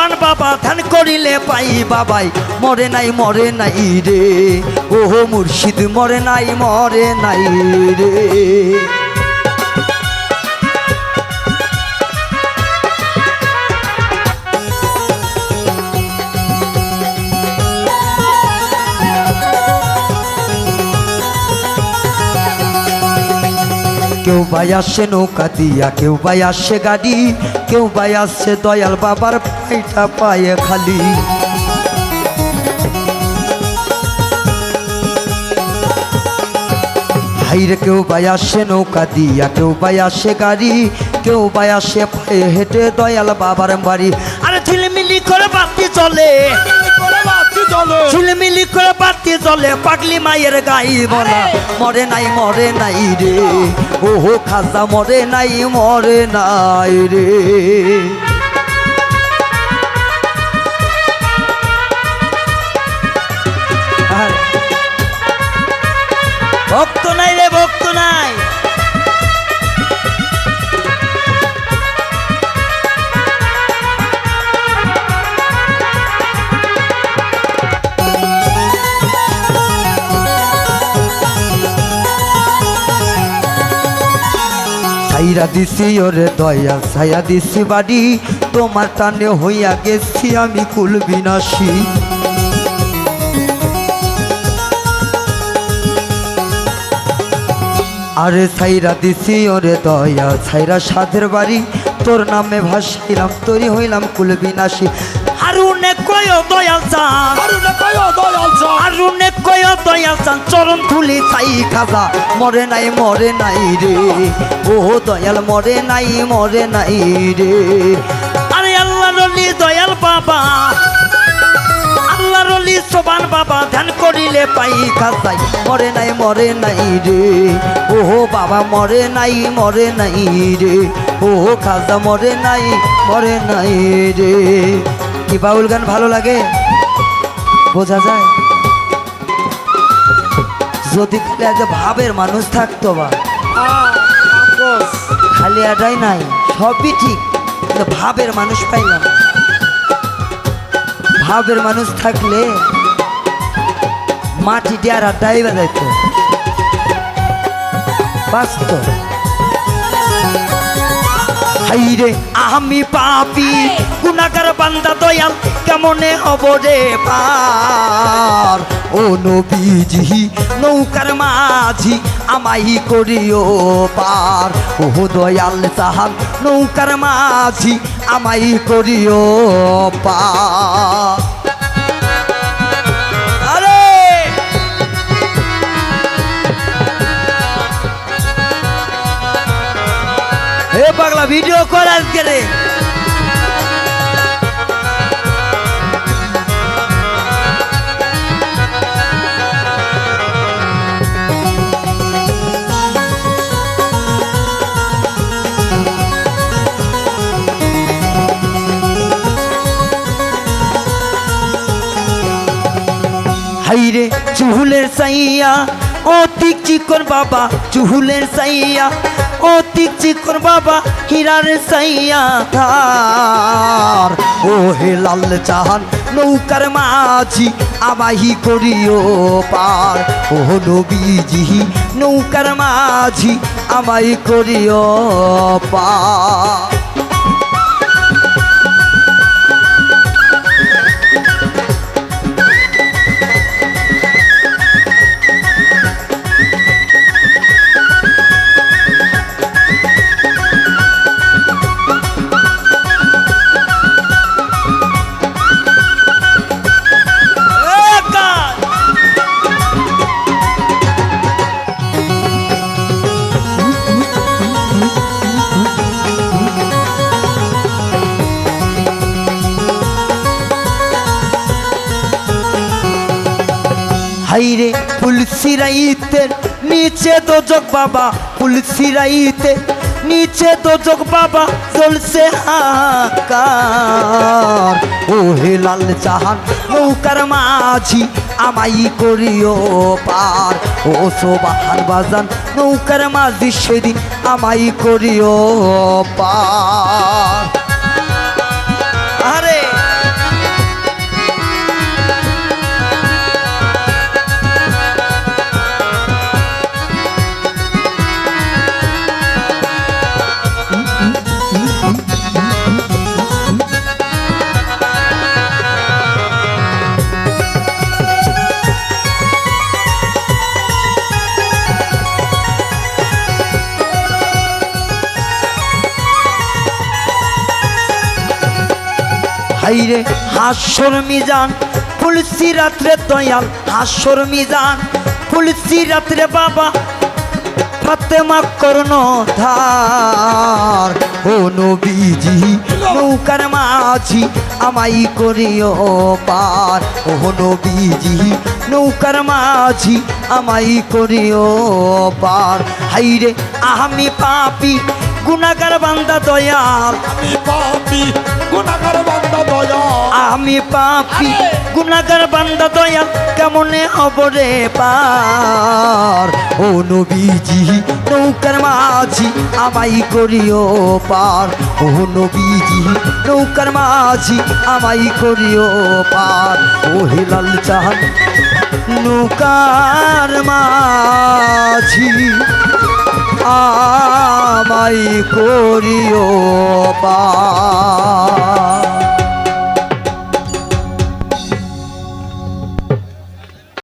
সোবান বাবা ধ্যান করিলে পাই বাবাই মরে নাই রে ও মুর্শিদ মরে নাই রে কেউ ভাই আসে নৌকা দিয়া কেউ ভাই আসে গাড়ি কেউ ভাই আসে দয়াল বাবার পাইটা পায়ে খালি হাইরে কেউ ভাই আসে নৌকা দিয়া কেউ ভাই আসে গাড়ি কেউ ভাই আসে পায়ে হেঁটে দয়াল বাবার বাড়ি আরে ঝিলমিলি করে বাতি চলে ঝিলমিলি করে বাতি চলে পাগলি মায়ের গাই বলা মরে নাই রে ওহো খাজা মরে নাই রে ভক্ত নাই রে ভক্ত নাই ছাইরা দিছি ওরে দয়া ছায়া দিছি বাড়ি তোমার টানে হইয়া গেছি আমি কুল বিনাশী আরে ছাইরা দিছি ওরে দয়া ছাইরা সাধের বাড়ি তোর নামে ভাসাইলাম তোরই হইলাম কুল বিনাশী আরুনে কয় দয়াল চান আরুনে কয় দয়াল চান চরণ ধুলি চাই খাজা মরে নাই রে ও দয়াল মরে নাই রে আরে আল্লাহ রলি দয়াল বাবা আল্লাহর ওলি সোবান বাবা ধ্যান করিলে পাই খাজাই মরে নাই রে ও বাবা মরে নাই রে ও খাজা মরে নাই রে কি বাউল গান ভালো লাগে বোঝা যায় যদি খালি আজ ভাবের মানুষ থাকতো বা খালি এটাই নাই সবই ঠিক ভাবের মানুষ পাইলাম ভাবের মানুষ থাকলে মাটি দেয়ার ডাইবা যাইত বাস্ত হাইরে আমি পাপি গুনাহগার বান্দা দয়াল কেমনে হব রে পার ও নবীজি নৌকার মাঝি আমাই করিও পার ও দয়াল চাহান নৌকার মাঝি আমাই করিও পার আরে হে পাগলা ভিডিও কর আজকে রে হাইরে চুহুলের সাইয়া অতি চিকন বাবা চুহুলের সাইয়া অতি চিকন বাবা হীরার সাইয়া তার ও হে লাল চাহান নৌকার মাঝি আমাহি করিও পার ও নবীজি নৌকার মাঝি আমাই করিও পার হাইরে ফুলসিরাইতের নিচে দোজক বাবা ফুলসিরাইতে নিচে দোজক বাবা চলছে হাকার ও হে লাল চাহান নৌকার মাঝি আমাই করিও পার ও সোবাহান বাজান নৌকার মাঝি সেদিন আমাই করিও পার আরে হাইরে হাস্যর মিজান পুলিশি রাত্রে দয়াল হাস্যর মিজান পুলিশি রাত্রে বাবা ফাতেমা কর্ণধার ও নবীজি নৌকার মাঝি আমাই করিও পার ও নবীজি নৌকার মাঝি আমাই করিও পার হাইরে আমি পাপি গুনাহগার বান্দা দয়াল আমি পাপী গুনাহগার বান্দা দয়াল আমি পাপি গুনাহগার বান্দা দয়াল কেমনে হব রে পার ও নবীজি নৌকার মাঝি আমাই করিও পার ও নবীজি নৌকার মাঝি আমাই করিও পার ও হিলাল চাঁদ নৌকার মাঝি আমাই করিও পার।